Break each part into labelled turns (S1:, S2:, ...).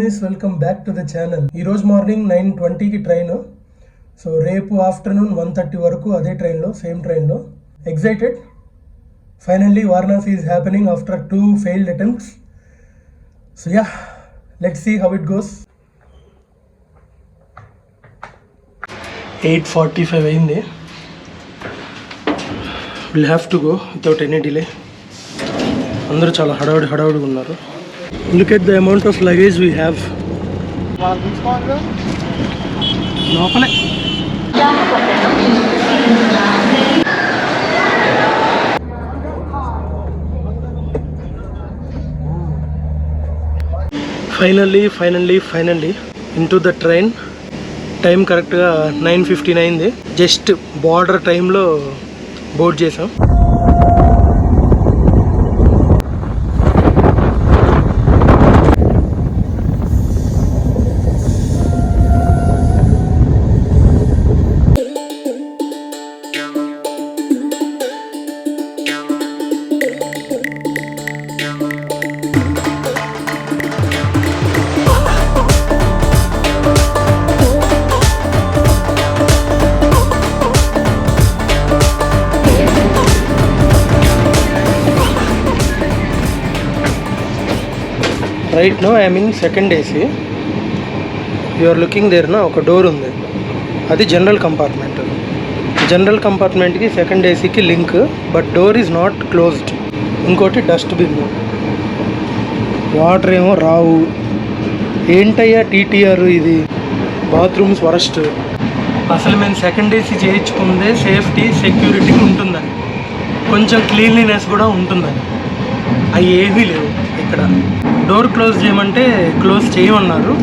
S1: Guys, welcome back to the channel. ఈరోజు morning 9:20కి train. So రేపు ఆఫ్టర్నూన్ 1:30 వరకు అదే ట్రైన్లో, సేమ్ ట్రైన్లో. Excited. Finally Varanasi is happening after 2 failed attempts. So yeah, let's see how it goes. 8:45 అయింది. Will have to go without any delay. అందరూ చాలా హడావుడిగా ఉన్నారు. Look at the amount of luggage we have. లోపలే finally into the train. Time కరెక్ట్గా 9:15 అయింది. Just బార్డర్ టైంలో బోర్డ్ చేసాం. Right no I mean second AC. You're looking there నా ఒక డోర్ ఉంది, అది జనరల్ కంపార్ట్మెంట్. జనరల్ కంపార్ట్మెంట్కి సెకండ్ ఏసీకి link, but door is not closed. ఇంకోటి డస్ట్బిన్, వాటర్ ఏమో రావు. ఏంటయ్యా టీటీఆర్ ఇది, బాత్రూమ్స్ వరస్ట్. అసలు మేము సెకండ్ ఏసీ చేయించుకుందే సేఫ్టీ సెక్యూరిటీ ఉంటుందని, కొంచెం క్లీన్లీనెస్ కూడా ఉంటుందని. అవి ఏవీ లేవు ఇక్కడ. డోర్ క్లోజ్ చేయమంటే క్లోజ్ చేయమన్నారు.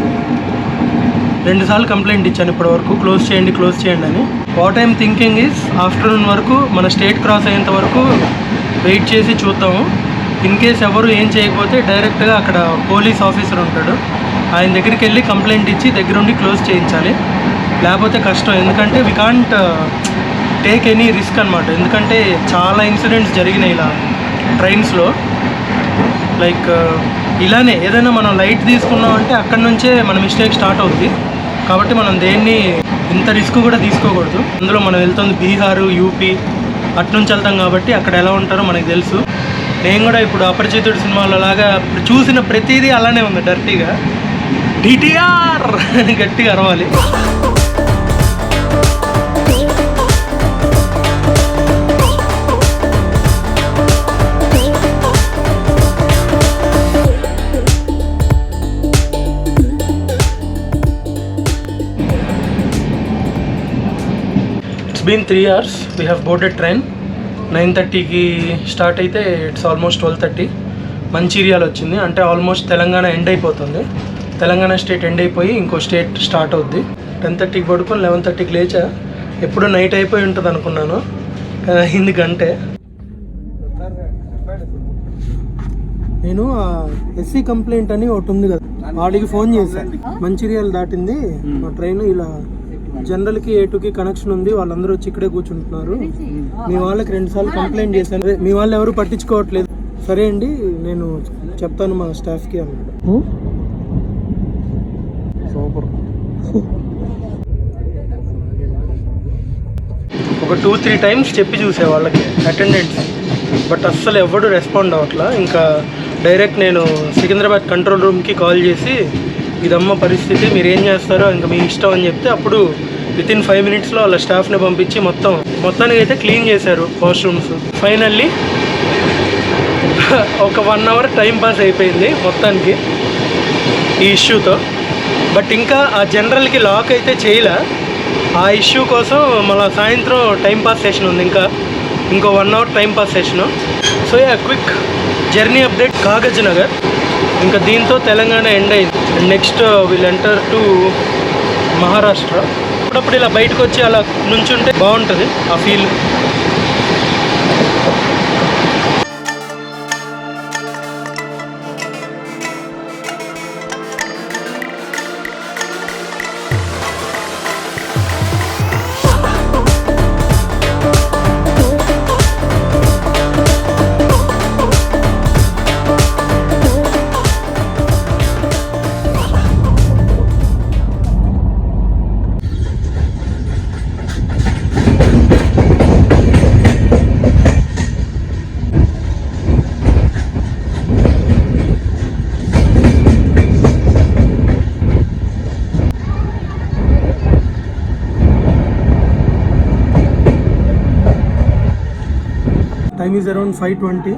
S1: 2 సార్లు కంప్లైంట్ ఇచ్చాను ఇప్పటివరకు, క్లోజ్ చేయండి అని. What I'm thinking is afternoon వరకు మన స్టేట్ క్రాస్ అయ్యేంత వరకు వెయిట్ చేసి చూద్దాము. ఇన్ కేస్ ఎవరు ఏం చేయకపోతే డైరెక్ట్గా అక్కడ పోలీస్ ఆఫీసర్ ఉంటాడు, ఆయన దగ్గరికి వెళ్ళి కంప్లైంట్ ఇచ్చి దగ్గరుండి క్లోజ్ చేయించాలి. లేకపోతే కష్టం, ఎందుకంటే we can't take any risk అనమాట. ఎందుకంటే చాలా ఇన్సిడెంట్స్ జరిగినాయి ఇలా ట్రైన్స్లో. లైక్ ఇలానే ఏదైనా మనం లైట్ తీసుకున్నామంటే అక్కడి నుంచే మన మిస్టేక్ స్టార్ట్ అవుతుంది. కాబట్టి మనం దేన్ని ఇంత రిస్క్ కూడా తీసుకోకూడదు. అందులో మనం వెళ్తుంది బీహార్, యూపీ అట్నుంచి వెళ్తాం కాబట్టి అక్కడ ఎలా ఉంటారో మనకు తెలుసు. నేను కూడా ఇప్పుడు అపరిచితుడు సినిమాలో లాగా చూసిన ప్రతిదీ అలానే ఉంది. డర్టీగా టీటీఆర్ అని గట్టిగా అరవాలి. been 3 hours. We have boarded train. 9:30కి స్టార్ట్ అయితే ఇట్స్ ఆల్మోస్ట్ 12:30. మంచిర్యాల వచ్చింది, అంటే ఆల్మోస్ట్ తెలంగాణ ఎండ్ అయిపోతుంది. తెలంగాణ స్టేట్ ఎండ్ అయిపోయి ఇంకో స్టేట్ స్టార్ట్ అవుద్ది. 10:30కి పడుకొని 11:30కి లేచా. ఎప్పుడు నైట్ అయిపోయి ఉంటుంది అనుకున్నాను, అయింది గంటే. నేను ఎస్సీ కంప్లైంట్ అని ఒకటి ఉంది కదా, వాడికి ఫోన్ చేశాను. మంచిర్యాల దాటింది మా ట్రైన్, ఇలా జనరల్కి A2కి కనెక్షన్ ఉంది, వాళ్ళందరూ వచ్చి ఇక్కడే కూర్చుంటున్నారు. మీ వాళ్ళకి 2 సార్లు కంప్లైంట్ చేశాను, మీ వాళ్ళు ఎవరు పట్టించుకోవట్లేదు. సరే అండి, నేను చెప్తాను మా స్టాఫ్కి అన్నాడు. సూపర్. ఒక 2-3 టైమ్స్ చెప్పి చూసే వాళ్ళకి అటెండెంట్స్, బట్ అస్సలు ఎవడు రెస్పాండ్ అవ్వట్లా. ఇంకా డైరెక్ట్ నేను సికింద్రాబాద్ కంట్రోల్ రూమ్కి కాల్ చేసి ఇదమ్మ పరిస్థితి, మీరు ఏం చేస్తారో ఇంకా మీ ఇష్టం అని చెప్తే అప్పుడు వితిన్ 5 minutesలో వాళ్ళ స్టాఫ్ని పంపించి మొత్తానికి అయితే క్లీన్ చేశారు వాష్రూమ్స్. ఫైనల్లీ ఒక 1 hour టైం పాస్ అయిపోయింది మొత్తానికి ఈ ఇష్యూతో. బట్ ఇంకా ఆ జనరల్కి లాక్ అయితే చేయలే. ఆ ఇష్యూ కోసం మళ్ళీ సాయంత్రం టైం పాస్ సెషన్ ఉంది, ఇంకో 1 hour time pass session. So yeah, quick journey update Kagaz Nagar. ఇంకా దీంతో తెలంగాణ ఎండ్ అయింది. Next will enter to Maharashtra. అప్పుడప్పుడు ఇలా బయటకు వచ్చి అలా నుంచుంటే బాగుంటుంది ఆ ఫీల్. Time is around 5:20.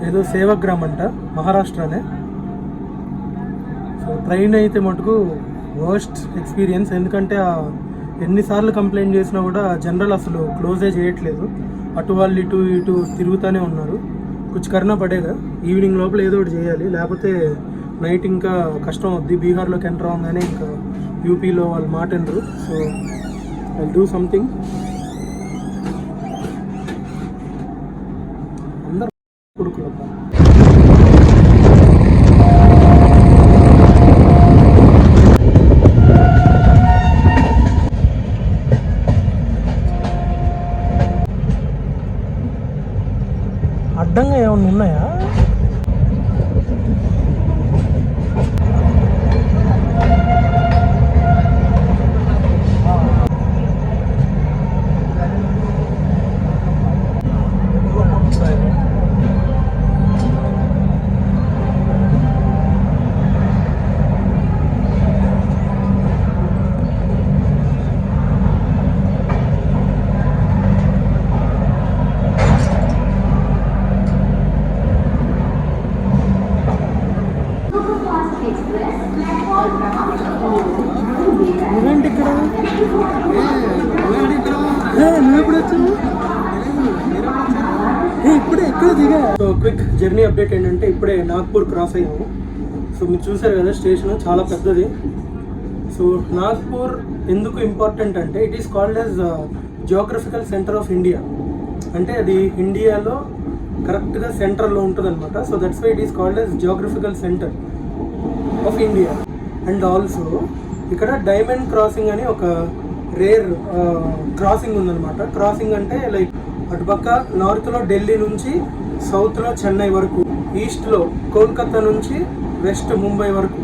S1: ఏదో సేవగ్రామ్ అంట, మహారాష్ట్రనే. సో ట్రైన్ అయితే మటుకు వర్స్ట్ ఎక్స్పీరియన్స్. ఎందుకంటే ఎన్నిసార్లు కంప్లైంట్ చేసినా కూడా జనరల్ అసలు క్లోజే చేయట్లేదు. అటు వాళ్ళు ఇటు తిరుగుతూనే ఉన్నారు. కొంచెం కరోనా పడేగా ఈవినింగ్ లోపల ఏదో ఒకటి చేయాలి, లేకపోతే నైట్ ఇంకా కష్టం అవుద్ది. బీహార్లోకి ఎంటర్ అవ్వగానే ఇంకా యూపీలో వాళ్ళు మాట వినరు. So I do something. అందరు కొడుకులు అడ్డంగా ఏమన్నా ఉన్నాయా? నువ్వేంటి ఇక్కడ? నువ్వు ఎప్పుడు వచ్చావు? ఇప్పుడే ఎక్కడ దిగా. సో క్విక్ జర్నీ అప్డేట్ ఏంటంటే ఇప్పుడే నాగ్పూర్ క్రాస్ అయ్యాము. సో మీరు చూసారు కదా స్టేషన్ చాలా పెద్దది. సో నాగ్పూర్ ఎందుకు ఇంపార్టెంట్ అంటే it is called as geographical centre of India. అంటే అది ఇండియాలో కరెక్ట్గా సెంటర్లో ఉంటుంది అనమాట. So that's why it is called as geographical centre of India. And also ఇక్కడ డైమండ్ క్రాసింగ్ అని ఒక రేర్ క్రాసింగ్ ఉందన్నమాట. క్రాసింగ్ అంటే లైక్ అటుపక్క నార్త్లో ఢిల్లీ నుంచి సౌత్లో చెన్నై వరకు, ఈస్ట్లో కోల్కతా నుంచి వెస్ట్ ముంబై వరకు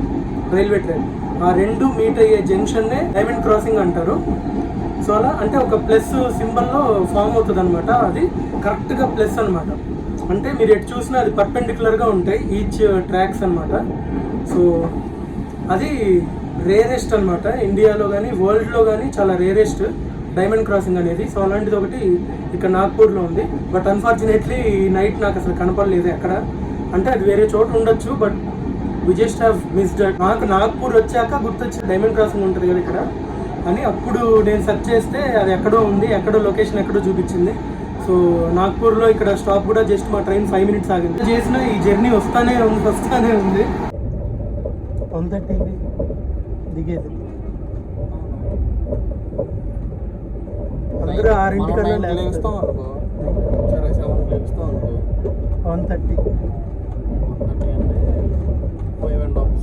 S1: రైల్వే ట్రైన్, ఆ రెండు మీట్ అయ్యే జంక్షన్నే డైమండ్ క్రాసింగ్ అంటారు. సో అలా అంటే ఒక ప్లస్ సింబల్లో ఫామ్ అవుతుంది అనమాట. అది కరెక్ట్గా ప్లస్ అనమాట. అంటే మీరు ఎటు చూసినా అది పర్పెండిక్యులర్గా ఉంటాయి ఈచ్ ట్రాక్స్ అనమాట. సో అది రేరెస్ట్ అనమాట. ఇండియాలో కానీ వరల్డ్లో కానీ చాలా రేరెస్ట్ డైమండ్ క్రాసింగ్ అనేది. సో అలాంటిది ఒకటి ఇక్కడ నాగ్పూర్లో ఉంది. బట్ అన్ఫార్చునేట్లీ ఈ నైట్ నాకు అసలు కనపడలేదు ఎక్కడ. అంటే అది వేరే చోట ఉండొచ్చు, but we just have missed it. నాకు నాగ్పూర్ వచ్చాక గుర్తొచ్చి డైమండ్ క్రాసింగ్ ఉంటుంది కదా ఇక్కడ అని. అప్పుడు నేను సెర్చ్ చేస్తే అది ఎక్కడో ఉంది, ఎక్కడో లొకేషన్ ఎక్కడో చూపించింది. సో నాగ్పూర్లో ఇక్కడ స్టాప్ కూడా జస్ట్ మా ట్రైన్ 5 minutes ఆగింది. చేసిన ఈ జర్నీ వస్తానే ఉంది. 1:30 దిగేది. అందరూ 6:00 లేస్తాం అనుకో. 1:30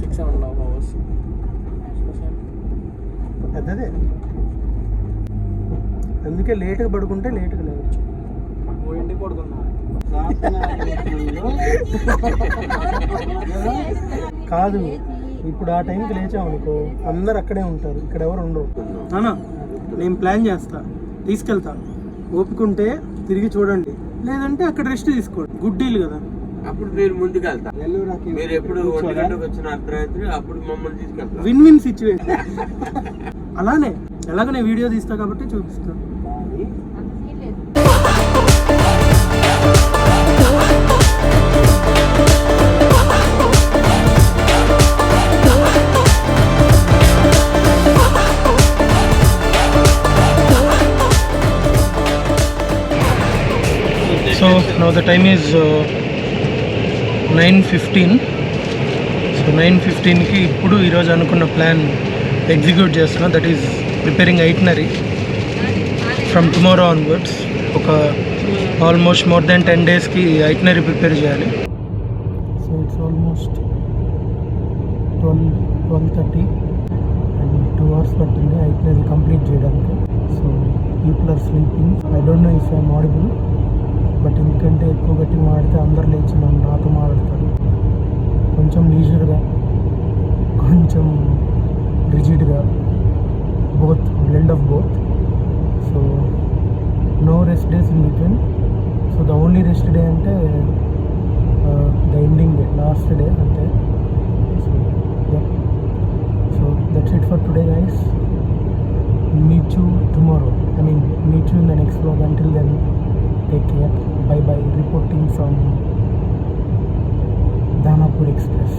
S1: 6.5 hours పెద్దదే. అందుకే లేట్గా పడుకుంటే లేట్గా లేవచ్చు. ఇంటికి పడుకున్నాం కాదు. ఇప్పుడు ఆ టైంకి లేచామనుకో అందరు అక్కడే ఉంటారు, ఇక్కడ ఎవరు ఉండరు. అన్నా నేను ప్లాన్ చేస్తా, తీసుకెళ్తా. ఓపుకుంటే తిరిగి చూడండి, లేదంటే అక్కడ రెస్ట్ తీసుకోండి. గుడ్ డీల్ కదా.
S2: అప్పుడు మీరు ముందుకు వెళ్తారు. మీరు ఎప్పుడు 1 గంటకు వచ్చిన అర్ధరాత్రి అప్పుడు మమ్మల్ని తీసుకెళ్తారు.
S1: Win win situation. అలానే ఎలాగనే వీడియో తీస్తా కాబట్టి చూపిస్తాను. So now the time is 9:15. So 9:15కి ఇప్పుడు ఈరోజు అనుకున్న ప్లాన్ ఎగ్జిక్యూట్ చేస్తున్నా. That is preparing itinerary from tomorrow onwards. ఒక ఆల్మోస్ట్ మోర్ దెన్ 10 daysకి ఐటనరీ ప్రిపేర్ చేయాలి. So it's almost 12:30 and 2 hours పట్టింది ఐటనరీ కంప్లీట్ చేయడానికి. So people are sleeping. I don't know if I'm audible, but ఎందుకంటే ఎక్కువ గట్టి మాడితే అందరు లేచి నాతో మాట్లాడతారు. కొంచెం లీజర్గా, కొంచెం రిజిడ్గా, both blend of both. So no rest days in between. So the only rest day అంటే the ending day, last day అంతే. So that's it for today guys. Meet you tomorrow. I mean meet you in the next vlog. Until then,
S3: Take care. Bye bye. Reporting from Danapur Express.